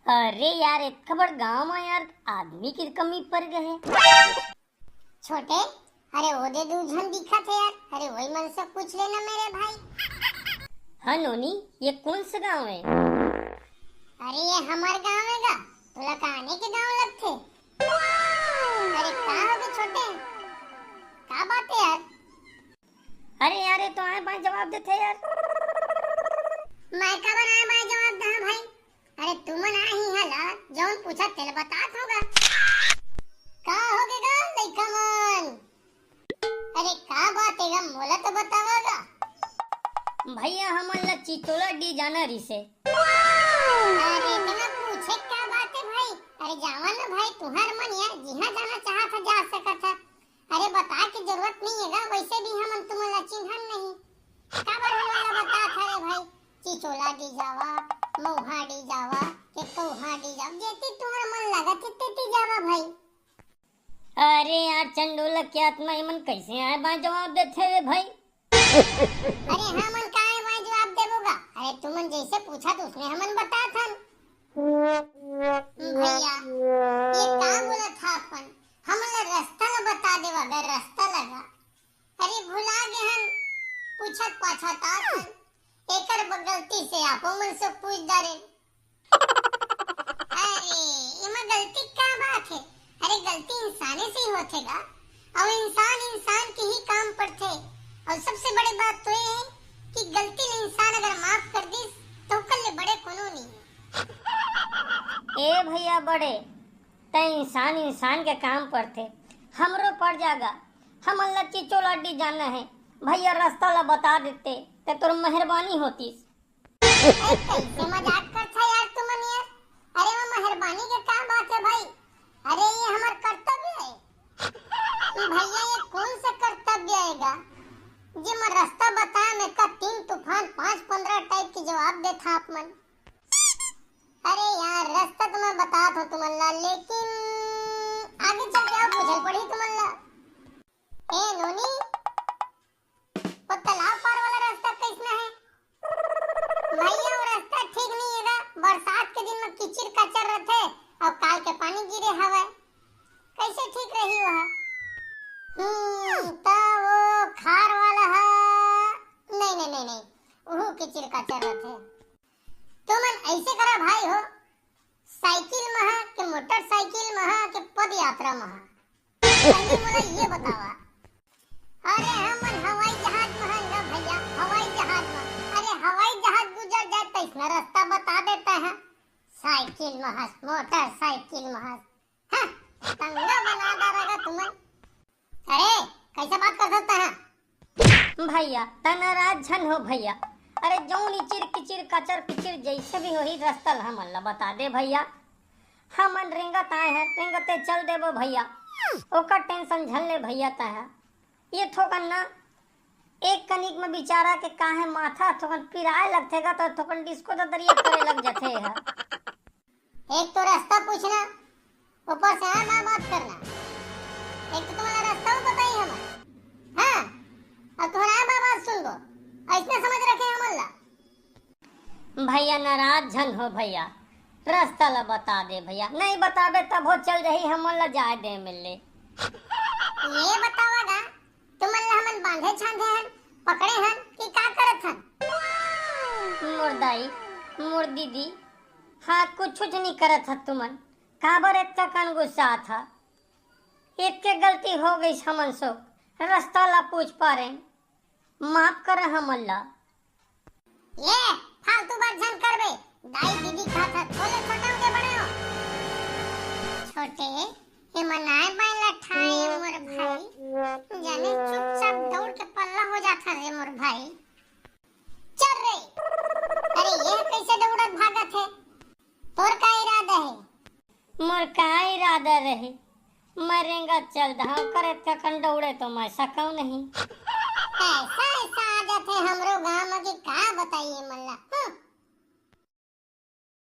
अरे यार इतना बड़ गांव में यार आदमी की कमी पड़ गए। छोटे, अरे वो दे दू झन दिखा थे यार। अरे वही मन से पूछ लेना मेरे भाई। हाँ नोनी, ये कौन सा गांव है? अरे ये हमार गांव है गा, तोला कहानी के गांव लगथे। अरे का हो गए छोटे, का बात है यार? अरे यार ये तो आए भाई जवाब देते यार। मैं का बनाए मैं जवाब दा भाई। अरे तुमन आ ही हला जौन पूछा तेल बतात होगा। का हो गए गा लइका मन? अरे का बात है गा, मोला तो बतावागा। भैया हमन ला चितोला डी जाना रिसे। अरे बिना पूछे क्या बात है भाई? अरे जावा ना भाई, तुहार मन यार जिहा जाना चाहा था जा सकत था। अरे बता की जरूरत नहीं है गा, वैसे भी हमन तुमला चिन्हन नहीं। का बार हमला बता था रे भाई, चिचोला डी जावा, मौहा डी जावा, के कौहा डी जावा, जेती तुहार मन लागत है तेती जावा भाई। अरे यार चंडोला क्या आत्मा मन कैसे आए भाई जवाब देते रे भाई। अरे हमन काहे भाई जवाब देबोगा? अरे तुमन जैसे पूछा तो उसने हमन बता था। भैया ये का बोला था अपन, हमला रास्ता ला बता देवा गा, रास्ता लगा। अरे भुला गए हम, पूछत पाछत आथन, एकर गलती से आपो मन से पूछ डारे। अरे इमा गलती का बात है? अरे गलती इंसाने से ही होथेगा, और इंसान के ही काम पड़थे। और सबसे बड़ी बात तो ये है कि गलती इंसान अगर माफ कर दिस तो कल बड़े कोनो नहीं। ए भैया बड़े त इंसान के काम पर थे, हमरो पड़ जागा। हमन ला चिचोला डी जाना है, भैया रास्ता ला बता देते ते तोर मेहरबानी होती। कैसे मजाक करता यार तुमन यार? अरे वो मेहरबानी के क्या बात है भाई? अरे ये हमार कर्तव्य है। भैया ये कौन सा कर्तव्य आएगा जे मैं रास्ता बताया में का 3 तूफान 5-15 टाइप की जवाब देता आप मन। अरे यार रास्ता तो मैं बता था तुमल्ला, लेकिन आगे चल के आप बुझल पड़ी तुमल्ला। ए नोनी, वो तालाब पार वाला रास्ता कैसना है? भैया वो रास्ता ठीक नहीं हैगा, बरसात के दिन में कीचड़ कचर रहते और काल के पानी गिरे हवा, कैसे ठीक रही वह? ता वो खार वाला है। नहीं, वो कीचड़ कचर रहते। तो मन ऐसे करा भाई हो, साइकिल महा के मोटरसाइकिल महा के पद यात्रा महा, पहले मोला ये बतावा। अरे हमन हवाई जहाज महा ना भैया, हवाई जहाज में। अरे हवाई जहाज गुजर जाए तो इसमें रास्ता बता देता है। साइकिल महा, मोटरसाइकिल महा, हाँ तंगा बना डालेगा तुम्हें। अरे कैसे बात कर सकता है भैया त नाराज झन हो भैया। अरे जौन इचिर किचिर कचर पिचिर जैसे भी होही रास्ता ला हमन ला बता दे भैया। हमन रेंगत आए हैं, रेंगते चल देबो भैया, ओकर टेंशन झल ले भैया ता है। ये थोकन ना एक कनिक में बिचारा के काहे माथा थोकन पिराए लगथेगा तो थोकन डिस्को तो दरिया करे लग जाते है। एक तो रास्ता पूछना, ऊपर से ना बात करना। एक तो तुम्हारा रास्ता भी बताई हमें, हाँ, और तुम्हारा बात सुन लो, ऐसे समझ रखे हमन ला। भैया नाराज झन हो भैया, रास्ता ला बता दे भैया, नहीं बताबे तब हो चल रही हमन ला जाए दे मिलले। ये बतावागा तुमन ला हमन बांधे छांधे हन, पकड़े हन कि का करत हन? मोर दाई मोर दीदी हाँ कुछ नहीं करत था तुमन, काबर इतना कन गुस्सा था? इतने गलती हो गई हमन सो, रास्ता ला पूछ पा रहे, माफ कर हमन ला। ये फालतू बात झन करबे, दाई दीदी खाता थोले छोटे के बड़े हो। छोटे ये मनाए बाला ठाए मोर भाई, जाने चुपचाप दौड़ के पल्ला हो जाता रे मोर भाई। चल रे, अरे ये कैसे दौड़त भागत है? तोर का इरादा है? मोर का इरादा रहे, मरेंगा चल धाव करे थकन दौड़े तो मैं सकूं नहीं। ऐसा आदत है हमरो गांव में कि का बताइए मल्ला।